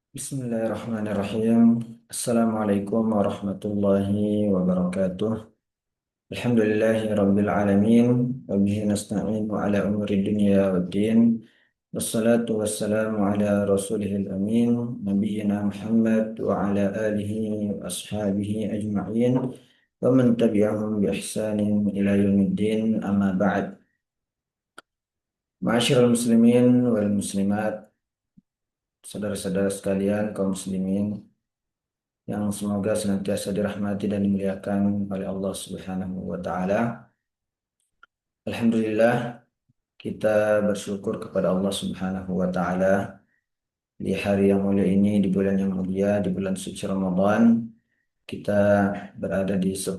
Bismillahirrahmanirrahim. Assalamualaikum warahmatullahi wabarakatuh. Alhamdulillahi rabbil alamin. Wa bihi nasta'inu ala umuri dunya waddin. Wassalatu wassalamu ala rasulihil amin. Nabiyyina Muhammad wa ala alihi wa ashabihi ajma'in. Wa man tabi'ahum bi ihsanin ila yaumiddin. Amma ba'd. Ma'asyiral muslimin wal muslimat. Saudara-saudara sekalian kaum muslimin yang semoga senantiasa dirahmati dan dimuliakan oleh Allah Subhanahu wa taala. Alhamdulillah, kita bersyukur kepada Allah Subhanahu wa taala di hari yang mulia ini, di bulan yang mulia, di bulan suci Ramadan. Kita berada di 10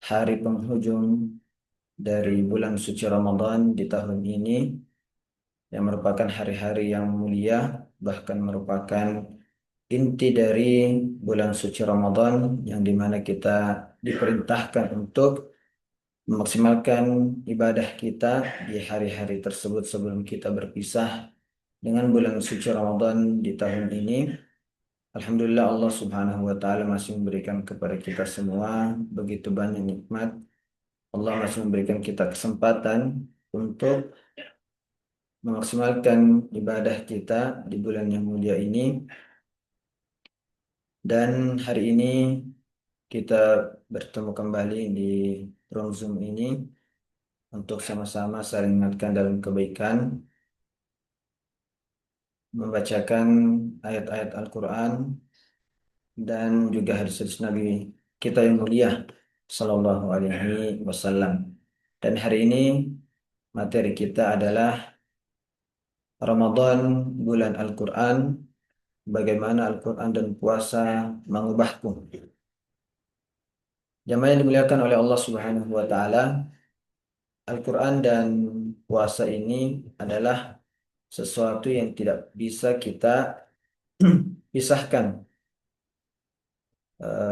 hari penghujung dari bulan suci Ramadan di tahun ini, yang merupakan hari-hari yang mulia, bahkan merupakan inti dari bulan suci Ramadan, yang dimana kita diperintahkan untuk memaksimalkan ibadah kita di hari-hari tersebut sebelum kita berpisah dengan bulan suci Ramadan di tahun ini. Alhamdulillah, Allah Subhanahu wa taala masih memberikan kepada kita semua begitu banyak nikmat. Allah masih memberikan kita kesempatan untuk memaksimalkan ibadah kita di bulan yang mulia ini. Dan hari ini kita bertemu kembali di ruang Zoom ini untuk sama-sama saling mengingatkan dalam kebaikan, membacakan ayat-ayat Al-Quran dan juga hadis-hadis Nabi kita yang mulia Sallallahu Alaihi Wasallam. Dan hari ini materi kita adalah Ramadan, bulan Al-Quran, bagaimana Al-Quran dan puasa mengubahku. Jamaah yang dimuliakan oleh Allah Subhanahu wa taala, Al-Quran dan puasa ini adalah sesuatu yang tidak bisa kita pisahkan.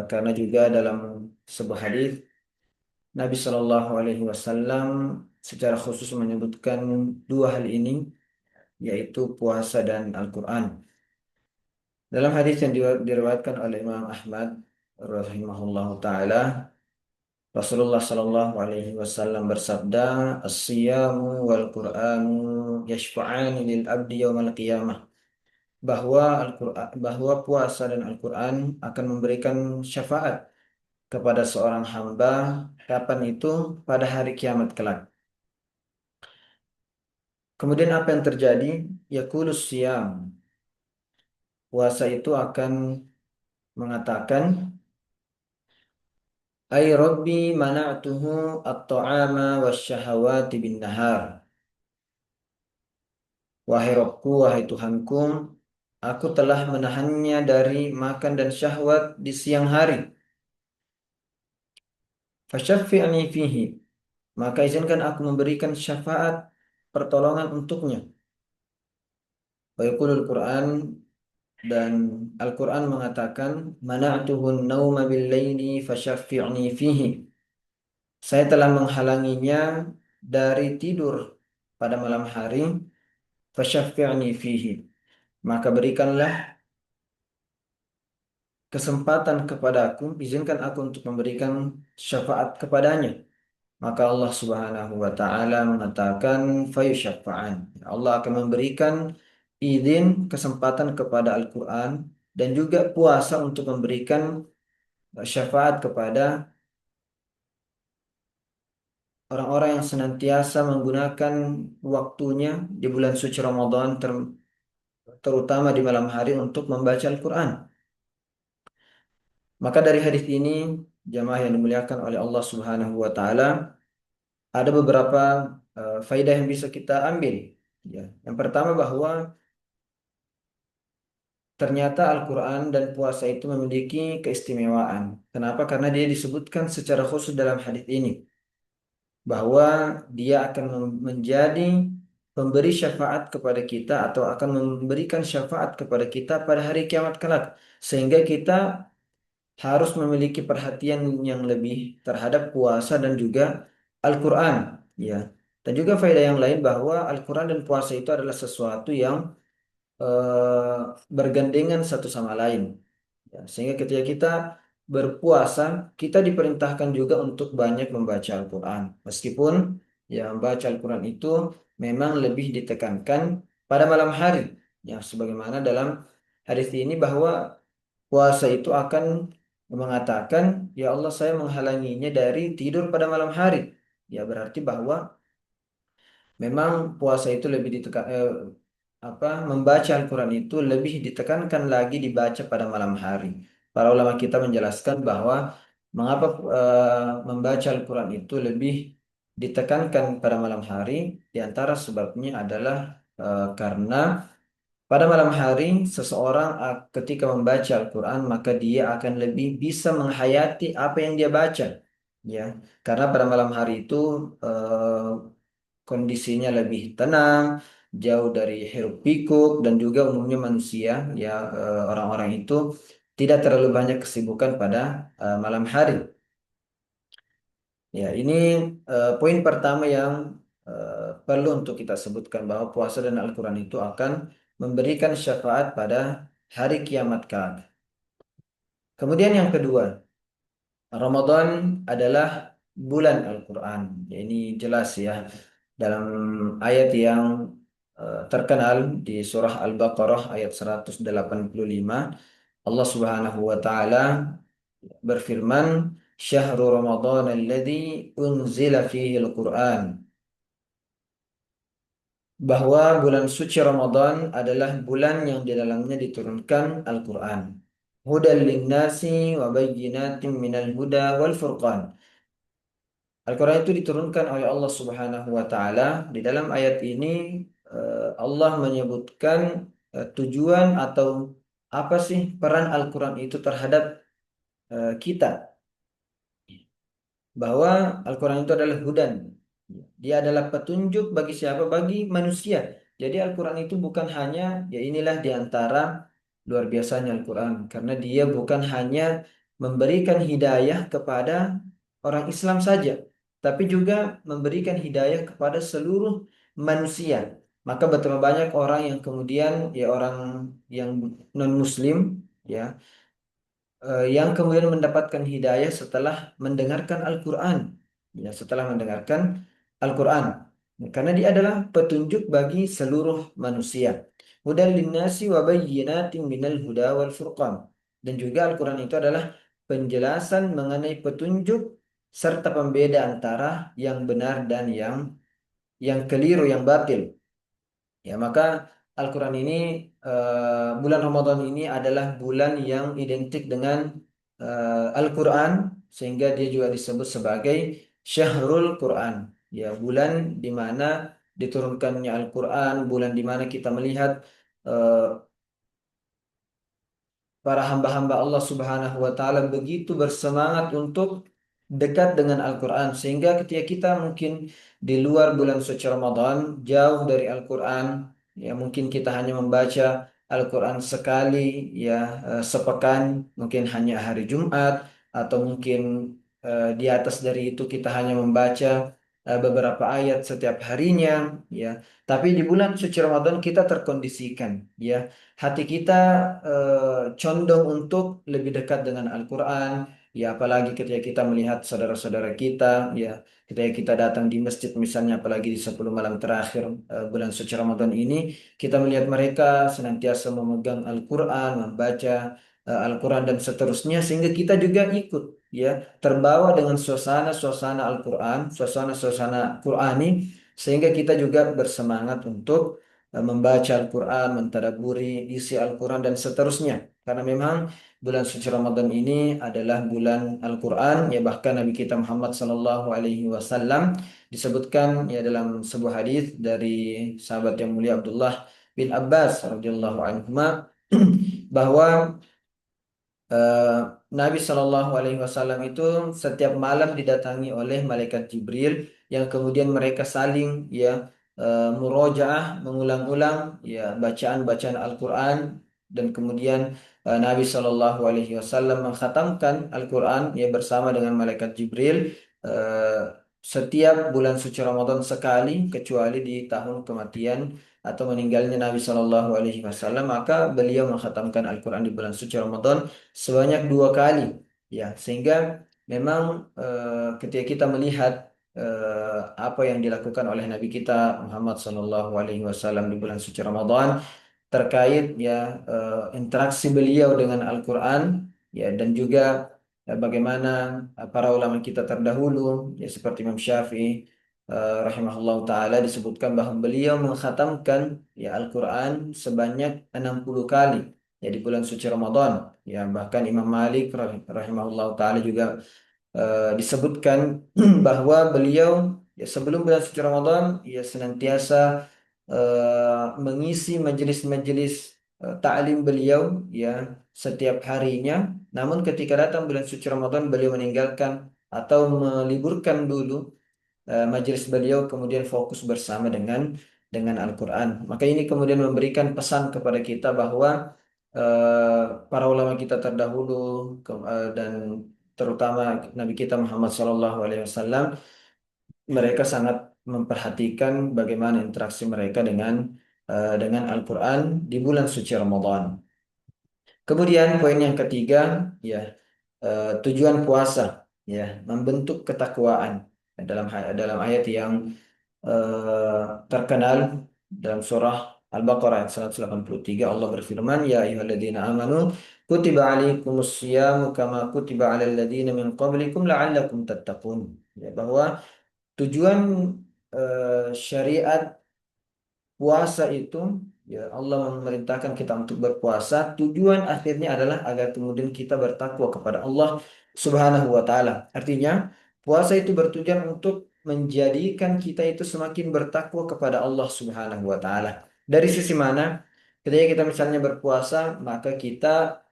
Karena juga dalam sebuah hadis Nabi Shallallahu Alaihi Wasallam secara khusus menyebutkan dua hal ini, yaitu puasa dan Al-Quran. Dalam hadis yang diriwayatkan oleh Imam Ahmad rahimahullah taala, Rasulullah Shallallahu Alaihi Wasallam bersabda, "As-siyamu wal Quranu yashfa'ani lil abdi yaumal qiyamah." Bahwa puasa dan Al-Quran akan memberikan syafaat kepada seorang hamba. Kapan itu? Pada hari kiamat kelak. Kemudian apa yang terjadi? Yaqulus siyam. Puasa itu akan mengatakan, Ay Rabbi mana'tuhu at-ta'ama wasyahawati bin nahar. Wahai Rabbku, wahai Tuhanku, aku telah menahannya dari makan dan syahwat di siang hari. Fasyaffi'ni fihi. Maka izinkan aku memberikan syafaat pertolongan untuknya. Wa yaqulul Quran, dan Al-Quran mengatakan, mana'tuhun nauma bil laili fasyaffi'ni fihi. Saya telah menghalanginya dari tidur pada malam hari, fasyaffi'ni fihi. Maka berikanlah kesempatan kepadaku, izinkan aku untuk memberikan syafaat kepadanya. Maka Allah Subhanahu wa taala mengatakan fayusyafa'an. Allah akan memberikan izin, kesempatan kepada Al-Qur'an dan juga puasa untuk memberikan syafaat kepada orang-orang yang senantiasa menggunakan waktunya di bulan suci Ramadan, terutama di malam hari, untuk membaca Al-Qur'an. Maka dari hadis ini, jamaah yang dimuliakan oleh Allah Subhanahu wa taala, ada beberapa faedah yang bisa kita ambil. Ya. Yang pertama, bahwa ternyata Al-Quran dan puasa itu memiliki keistimewaan. Kenapa? Karena dia disebutkan secara khusus dalam hadis ini, bahwa dia akan menjadi pemberi syafaat kepada kita, atau akan memberikan syafaat kepada kita pada hari kiamat kelak. Sehingga kita harus memiliki perhatian yang lebih terhadap puasa dan juga Al-Quran. Ya. Dan juga faedah yang lain, bahwa Al-Quran dan puasa itu adalah sesuatu yang eh, bergandengan satu sama lain. Ya, sehingga ketika kita berpuasa, kita diperintahkan juga untuk banyak membaca Al-Quran. Meskipun ya membaca Al-Quran itu memang lebih ditekankan pada malam hari. Ya, sebagaimana dalam hadis ini bahwa puasa itu akan mengatakan, ya Allah saya menghalanginya dari tidur pada malam hari. Ya berarti bahwa memang puasa itu lebih ditekan, membaca Al-Quran itu lebih ditekankan lagi dibaca pada malam hari. Para ulama kita menjelaskan bahwa mengapa membaca Al-Quran itu lebih ditekankan pada malam hari, di antara sebabnya adalah karena pada malam hari seseorang ketika membaca Al-Quran maka dia akan lebih bisa menghayati apa yang dia baca. Ya, karena pada malam hari itu eh, kondisinya lebih tenang, jauh dari hiruk pikuk dan juga umumnya manusia ya orang-orang itu tidak terlalu banyak kesibukan pada malam hari. Ya, ini poin pertama yang perlu untuk kita sebutkan bahwa puasa dan Al-Quran itu akan memberikan syafaat pada hari kiamat kelak. Kemudian yang kedua, Ramadan adalah bulan Al-Quran. Ya, ini jelas ya dalam ayat yang terkenal di surah Al-Baqarah ayat 185, Allah Subhanahu wa taala berfirman, "Syahrul Ramadan alladzi unzila fihi al-Quran." Bahwa bulan suci Ramadan adalah bulan yang di dalamnya diturunkan Al-Quran. Hudal linnasi wa bayyinatin minal huda wal furqan. Al-Quran itu diturunkan oleh Allah Subhanahu wa taala. Di dalam ayat ini Allah menyebutkan tujuan atau apa sih peran Al-Quran itu terhadap kita, bahwa Al-Quran itu adalah hudan. Dia adalah petunjuk bagi siapa? Bagi manusia. Jadi Al-Quran itu bukan hanya, ya inilah di antara luar biasanya Al-Quran. Karena dia bukan hanya memberikan hidayah kepada orang Islam saja, tapi juga memberikan hidayah kepada seluruh manusia. Maka betapa banyak orang yang kemudian, ya orang yang non-Muslim, ya yang kemudian mendapatkan hidayah setelah mendengarkan Al-Quran. Ya, setelah mendengarkan Al-Quran. Karena dia adalah petunjuk bagi seluruh manusia. Hudan linnasi wa bayyinatin minal huda wal furqan. Dan juga Al-Quran itu adalah penjelasan mengenai petunjuk serta pembeda antara yang benar dan yang keliru, yang batil. Ya, maka Al-Quran ini, bulan Ramadan ini adalah bulan yang identik dengan Al-Quran, sehingga dia juga disebut sebagai Syahrul Quran. Ya, bulan di mana diturunkannya Al-Quran, bulan di mana kita melihat eh, para hamba-hamba Allah Subhanahu wa taala begitu bersemangat untuk dekat dengan Al-Quran, sehingga ketika kita mungkin di luar bulan suci Ramadan jauh dari Al-Quran, ya mungkin kita hanya membaca Al-Quran sekali, ya sepekan, mungkin hanya hari Jumat, atau mungkin di atas dari itu kita hanya membaca beberapa ayat setiap harinya, ya. Tapi di bulan suci Ramadan kita terkondisikan, ya, hati kita condong untuk lebih dekat dengan Al-Quran. Ya, apalagi ketika kita melihat saudara-saudara kita, ya, ketika kita datang di masjid misalnya, apalagi di 10 malam terakhir bulan suci Ramadan ini, kita melihat mereka senantiasa memegang Al-Quran, membaca Al-Quran dan seterusnya, sehingga kita juga ikut, ya, terbawa dengan suasana-suasana Al-Quran, suasana-suasana Qurani, sehingga kita juga bersemangat untuk membaca Al-Quran, mentadabburi isi Al-Quran dan seterusnya. Karena memang bulan suci Ramadan ini adalah bulan Al-Quran, ya bahkan Nabi kita Muhammad Sallallahu Alaihi Wasallam disebutkan ya dalam sebuah hadis dari sahabat yang mulia Abdullah bin Abbas radhiyallahu anhu bahwa eh, Nabi Shallallahu Alaihi Wasallam itu setiap malam didatangi oleh malaikat Jibril, yang kemudian mereka saling ya murojaah, mengulang-ulang ya bacaan-bacaan Al-Quran, dan kemudian Nabi Shallallahu Alaihi Wasallam mengkhatamkan Al-Quran ya bersama dengan malaikat Jibril. eh, setiap bulan suci Ramadan sekali kecuali di tahun kematian atau meninggalnya Nabi Shallallahu Alaihi Wasallam, maka beliau mengkhatamkan Al-Quran di bulan suci Ramadan sebanyak 2 kali. Ya, sehingga memang ketika kita melihat apa yang dilakukan oleh Nabi kita Muhammad Shallallahu Alaihi Wasallam di bulan suci Ramadan terkait ya interaksi beliau dengan Al-Quran, ya, dan juga bagaimana para ulama kita terdahulu ya seperti Imam Syafi'i rahimahullah taala disebutkan bahwa beliau mengkhatamkan ya Al-Quran sebanyak 60 kali ya di bulan suci Ramadan. Ya, bahkan Imam Malik rahimahullah taala juga disebutkan bahwa beliau ya sebelum bulan suci Ramadan ya senantiasa mengisi majelis-majelis ta'lim beliau ya setiap harinya. Namun ketika datang bulan suci Ramadan beliau meninggalkan atau meliburkan dulu majelis beliau, kemudian fokus bersama dengan Al-Quran. Maka ini kemudian memberikan pesan kepada kita bahwa para ulama kita terdahulu dan terutama Nabi kita Muhammad SAW, mereka sangat memperhatikan bagaimana interaksi mereka dengan Al-Quran di bulan suci Ramadan. Kemudian poin yang ketiga, ya tujuan puasa, ya membentuk ketakwaan. Dalam ayat yang terkenal dalam surah Al-Baqarah ayat 183, Allah berfirman, Ya ayyuhalladzina amanu kutiba alaikumus syiyamu kama kutiba alal ladzina min qablikum la'allakum tattaqun. Ya, bahwa tujuan syariat puasa itu, ya Allah memerintahkan kita untuk berpuasa. Tujuan akhirnya adalah agar kemudian kita bertakwa kepada Allah Subhanahu wa taala. Artinya, puasa itu bertujuan untuk menjadikan kita itu semakin bertakwa kepada Allah Subhanahu wa taala. Dari sisi mana? Ketika kita misalnya berpuasa, maka kita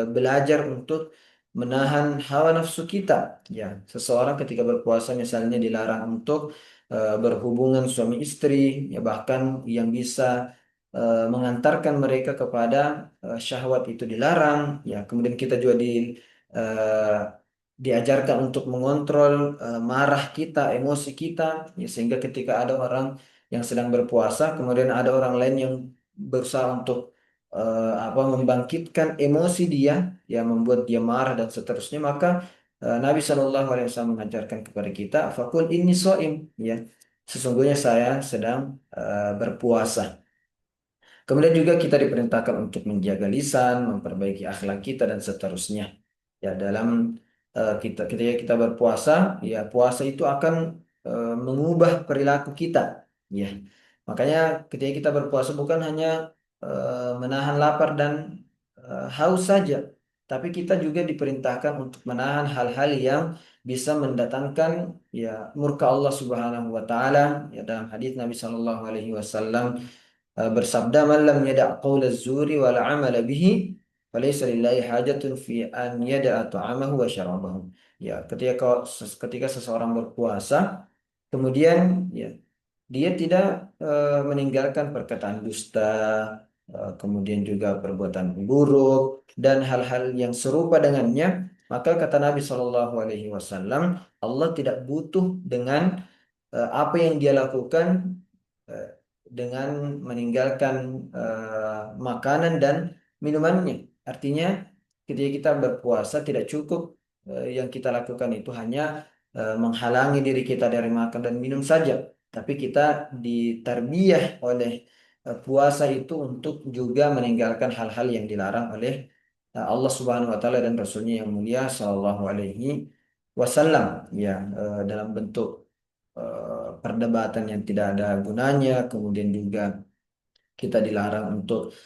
belajar untuk menahan hawa nafsu kita. Ya, seseorang ketika berpuasa misalnya dilarang untuk berhubungan suami istri, ya bahkan yang bisa mengantarkan mereka kepada syahwat itu dilarang. Ya, kemudian kita juga eh, diajarkan untuk mengontrol marah kita, emosi kita, ya, sehingga ketika ada orang yang sedang berpuasa, kemudian ada orang lain yang berusaha untuk membangkitkan emosi dia, ya membuat dia marah dan seterusnya, maka Nabi Shallallahu Alaihi Wasallam mengajarkan kepada kita, fakul ini soim, ya sesungguhnya saya sedang berpuasa. Kemudian juga kita diperintahkan untuk menjaga lisan, memperbaiki akhlak kita dan seterusnya. Ya, dalam kita ketika kita berpuasa, ya puasa itu akan mengubah perilaku kita. Ya, makanya ketika kita berpuasa bukan hanya menahan lapar dan haus saja, tapi kita juga diperintahkan untuk menahan hal-hal yang bisa mendatangkan ya murka Allah Subhanahu wa taala. Ya, dalam hadis Nabi Shallallahu alaihi wasallam bersabda, "Man lam yada' qaula zuri wal 'amala bihi, falaysa lillahi hajatun fi an yada'a ta'amahu wa syarabahu." Ya, ketika seseorang berpuasa, kemudian ya dia tidak meninggalkan perkataan dusta, kemudian juga perbuatan buruk dan hal-hal yang serupa dengannya, maka kata Nabi Shallallahu Alaihi Wasallam, Allah tidak butuh dengan apa yang dia lakukan eh, dengan meninggalkan makanan dan minumannya. Artinya, ketika kita berpuasa tidak cukup yang kita lakukan itu hanya menghalangi diri kita dari makan dan minum saja, tapi kita ditarbiyah oleh puasa itu untuk juga meninggalkan hal-hal yang dilarang oleh Allah Subhanahu wa taala dan Rasulnya yang mulia Shallallahu Alaihi Wasallam, ya dalam bentuk perdebatan yang tidak ada gunanya, kemudian juga kita dilarang untuk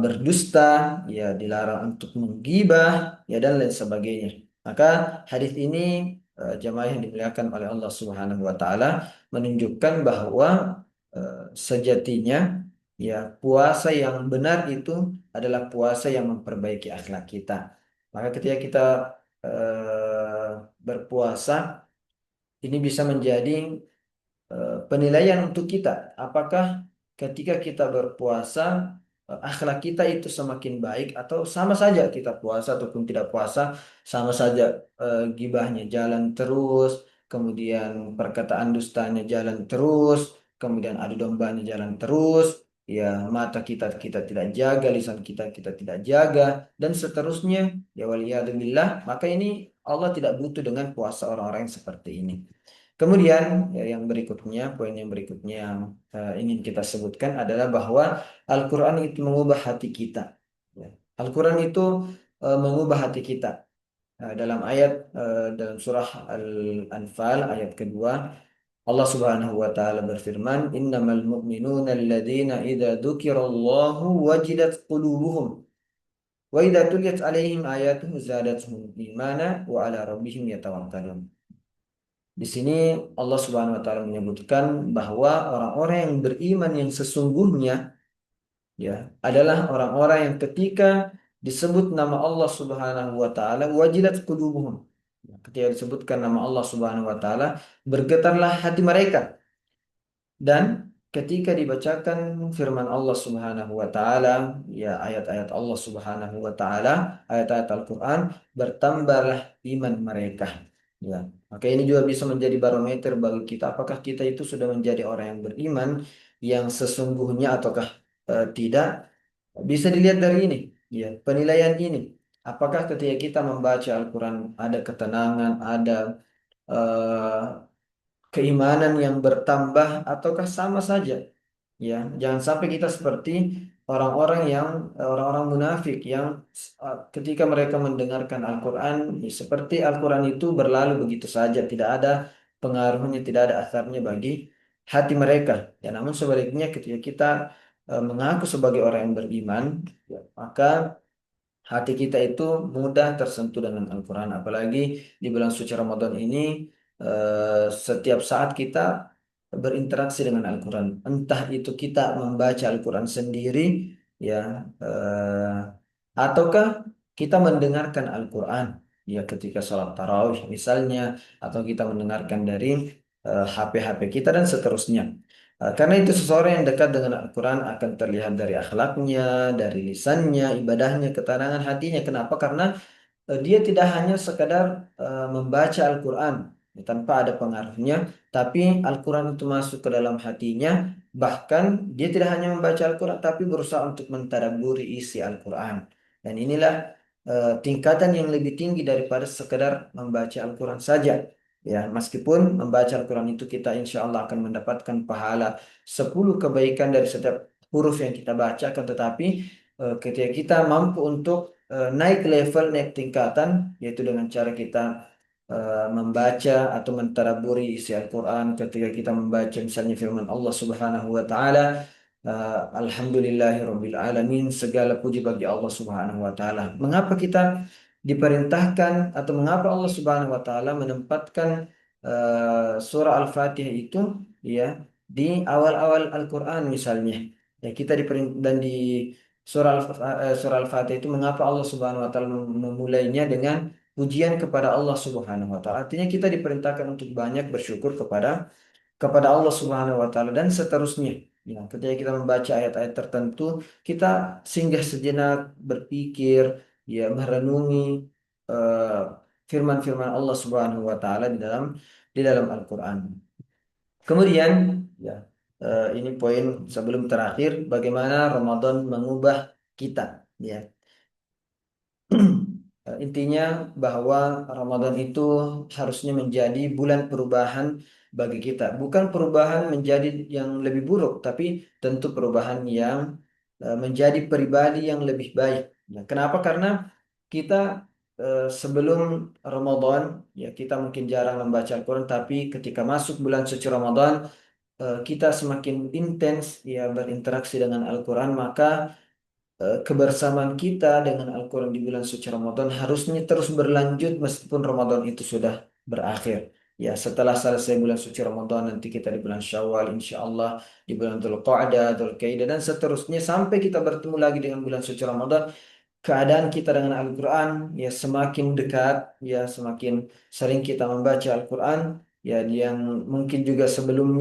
berdusta, ya dilarang untuk menggibah, ya dan lain sebagainya. Maka hadis ini jamaah yang dimuliakan oleh Allah Subhanahu wa taala menunjukkan bahwa sejatinya ya puasa yang benar itu adalah puasa yang memperbaiki akhlak kita. Maka ketika kita berpuasa ini bisa menjadi penilaian untuk kita. Apakah ketika kita berpuasa, akhlak kita itu semakin baik atau sama saja kita puasa ataupun tidak puasa, sama saja gibahnya jalan terus, kemudian perkataan dustanya jalan terus, kemudian adu dombanya jalan terus, ya mata kita tidak jaga, lisan kita tidak jaga, dan seterusnya, ya waliyadzubillah, maka ini Allah tidak butuh dengan puasa orang-orang yang seperti ini. Kemudian ya, yang berikutnya, poin yang berikutnya yang ingin kita sebutkan adalah bahwa Al-Quran itu mengubah hati kita. Ya. Al-Quran itu mengubah hati kita. Dalam ayat dalam surah Al-Anfal ayat kedua, Allah Subhanahu wa taala berfirman, "Innamal mu'minuna alladzina idza dzukirallahu wajilat qulubuhum wa idza tuliyat 'alaihim ayatuhu zadatuhum imana wa 'ala rabbihim yatawakkalun." Di sini Allah Subhanahu wa taala menyebutkan bahwa orang-orang yang beriman yang sesungguhnya ya adalah orang-orang yang ketika disebut nama Allah Subhanahu wa taala wajilat qulubuhum. Ketika disebutkan nama Allah Subhanahu wa taala bergetarlah hati mereka, dan ketika dibacakan firman Allah Subhanahu wa taala, ya ayat-ayat Allah Subhanahu wa taala, ayat-ayat Al-Qur'an, bertambahlah iman mereka. Ya, maka ini juga bisa menjadi barometer bagi kita apakah kita itu sudah menjadi orang yang beriman yang sesungguhnya ataukah tidak. Bisa dilihat dari ini, ya, penilaian ini. Apakah ketika kita membaca Al-Qur'an ada ketenangan, ada eh, keimanan yang bertambah ataukah sama saja, ya, jangan sampai kita seperti orang-orang munafik yang ketika mereka mendengarkan Al-Quran ya, seperti Al-Quran itu berlalu begitu saja, tidak ada pengaruhnya, tidak ada asarnya bagi hati mereka, ya, namun sebaliknya ketika kita mengaku sebagai orang yang beriman, ya, maka hati kita itu mudah tersentuh dengan Al-Quran. Apalagi di bulan suci Ramadan ini, setiap saat kita berinteraksi dengan Al-Quran. Entah itu kita membaca Al-Quran sendiri, ya, ataukah kita mendengarkan Al-Quran, ya, ketika sholat tarawih misalnya, atau kita mendengarkan dari HP-HP kita dan seterusnya. Karena itu seseorang yang dekat dengan Al-Quran akan terlihat dari akhlaknya, dari lisannya, ibadahnya, ketenangan hatinya. Kenapa? Karena dia tidak hanya sekadar membaca Al-Quran ya, tanpa ada pengaruhnya, tapi Al-Quran itu masuk ke dalam hatinya. Bahkan dia tidak hanya membaca Al-Quran, tapi berusaha untuk mentadabburi isi Al-Quran. Dan inilah tingkatan yang lebih tinggi daripada sekadar membaca Al-Quran saja. Ya, meskipun membaca Al-Quran itu kita insya Allah akan mendapatkan pahala 10 kebaikan dari setiap huruf yang kita bacakan, tetapi ketika kita mampu untuk naik level, naik tingkatan, yaitu dengan cara kita membaca atau mentadabburi isi Al-Quran. Ketika kita membaca misalnya firman Allah Subhanahu wa taala, Alhamdulillahirabbil alamin, segala puji bagi Allah Subhanahu wa taala. Mengapa kita diperintahkan atau mengapa Allah Subhanahu wa taala menempatkan surah Al-Fatihah itu ya di awal-awal Al-Quran misalnya. Ya, kita dan di surah Al-Fatihah itu mengapa Allah Subhanahu wa taala memulainya dengan pujian kepada Allah Subhanahu wa taala. Artinya kita diperintahkan untuk banyak bersyukur kepada Allah Subhanahu wa taala dan seterusnya. Ya, ketika kita membaca ayat-ayat tertentu, kita singgah sejenak, berpikir, ya, merenungi eh, firman-firman Allah Subhanahu wa taala di dalam Al-Qur'an. Kemudian, ya, ini poin sebelum terakhir, bagaimana Ramadan mengubah kita. Ya, intinya bahwa Ramadan itu harusnya menjadi bulan perubahan bagi kita. Bukan perubahan menjadi yang lebih buruk, tapi tentu perubahan yang menjadi pribadi yang lebih baik. Ya, kenapa? Karena kita sebelum Ramadan, ya, kita mungkin jarang membaca Al-Quran, tapi ketika masuk bulan suci Ramadan, kita semakin intens ya berinteraksi dengan Al-Quran, maka kebersamaan kita dengan Al-Quran di bulan suci Ramadan harusnya terus berlanjut meskipun Ramadan itu sudah berakhir. Ya, setelah selesai bulan suci Ramadan, nanti kita di bulan Syawal, insya Allah, di bulan Dzulqa'dah, Dzulqa'dah, dan seterusnya sampai kita bertemu lagi dengan bulan suci Ramadan, keadaan kita dengan Al-Quran ya semakin dekat, ya semakin sering kita membaca Al-Quran, ya, yang mungkin juga sebelum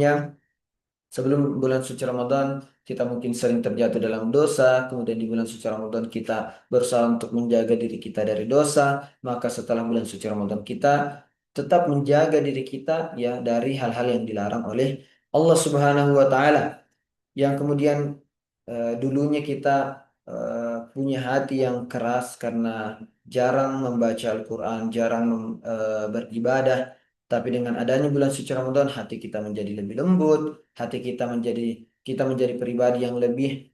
bulan suci Ramadan kita mungkin sering terjatuh dalam dosa, kemudian di bulan suci Ramadan kita berusaha untuk menjaga diri kita dari dosa, maka setelah bulan suci Ramadan kita tetap menjaga diri kita ya dari hal-hal yang dilarang oleh Allah Subhanahu wa taala. Yang kemudian dulunya kita punya hati yang keras karena jarang membaca Al-Quran, jarang beribadah. Tapi dengan adanya bulan suci Ramadan, hati kita menjadi lebih lembut, hati kita menjadi pribadi yang lebih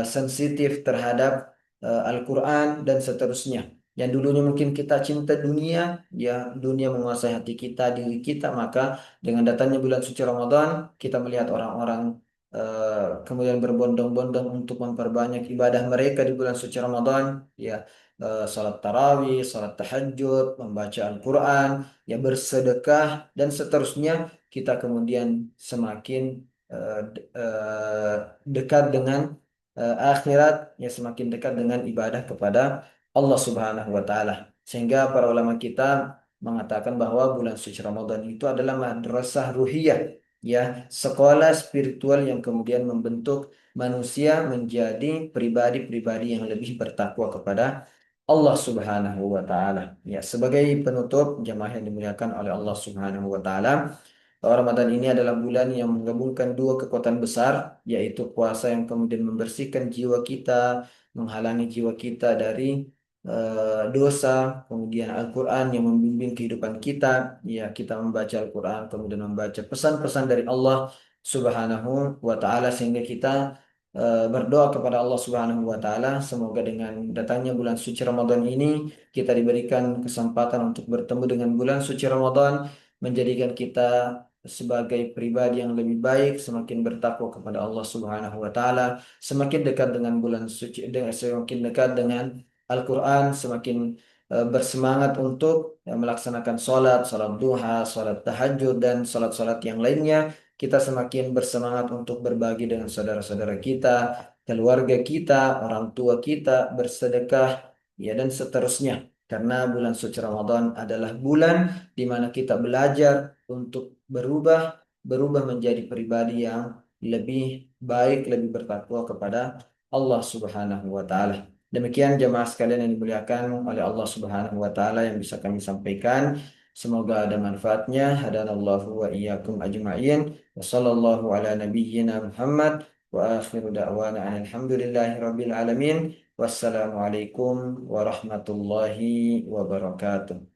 sensitif terhadap Al-Quran dan seterusnya. Yang dulunya mungkin kita cinta dunia, ya dunia menguasai hati kita, diri kita, maka dengan datangnya bulan suci Ramadan, kita melihat orang-orang kemudian berbondong-bondong untuk memperbanyak ibadah mereka di bulan suci Ramadan, ya salat tarawih, salat tahajud, membaca Al-Quran, ya bersedekah dan seterusnya. Kita kemudian semakin dekat dengan akhirat, ya semakin dekat dengan ibadah kepada Allah Subhanahu wa taala. Sehingga para ulama kita mengatakan bahwa bulan suci Ramadan itu adalah madrasah ruhiyah, ya sekolah spiritual yang kemudian membentuk manusia menjadi pribadi-pribadi yang lebih bertakwa kepada Allah Subhanahu wa taala. Ya, sebagai penutup jamaah yang dimuliakan oleh Allah Subhanahu wa taala, Ramadan ini adalah bulan yang menggabungkan dua kekuatan besar, yaitu puasa yang kemudian membersihkan jiwa kita, menghalangi jiwa kita dari dosa, kemudian Al-Quran yang membimbing kehidupan kita, ya kita membaca Al-Quran, kemudian membaca pesan-pesan dari Allah Subhanahu wa Ta'ala, sehingga kita berdoa kepada Allah Subhanahu wa Ta'ala, semoga dengan datangnya bulan suci Ramadan ini kita diberikan kesempatan untuk bertemu dengan bulan suci Ramadan, menjadikan kita sebagai pribadi yang lebih baik, semakin bertakwa kepada Allah Subhanahu wa taala, semakin dekat dengan bulan suci, semakin dekat dengan Al-Quran, semakin bersemangat untuk melaksanakan salat duha, salat tahajud dan salat-salat yang lainnya. Kita semakin bersemangat untuk berbagi dengan saudara-saudara kita, keluarga kita, orang tua kita, bersedekah, ya dan seterusnya. Karena bulan suci Ramadan adalah bulan di mana kita belajar untuk berubah menjadi pribadi yang lebih baik, lebih bertakwa kepada Allah Subhanahu wa taala. Demikian jemaah sekalian yang dimuliakan oleh Allah Subhanahu wa taala yang bisa kami sampaikan. Semoga ada manfaatnya. Hadanallahu wa iyyakum ajma'in. Wa sallallahu ala nabiyyina Muhammad wa akhiru da'wana alhamdulillahi rabbil alamin. Wassalamualaikum warahmatullahi wabarakatuh.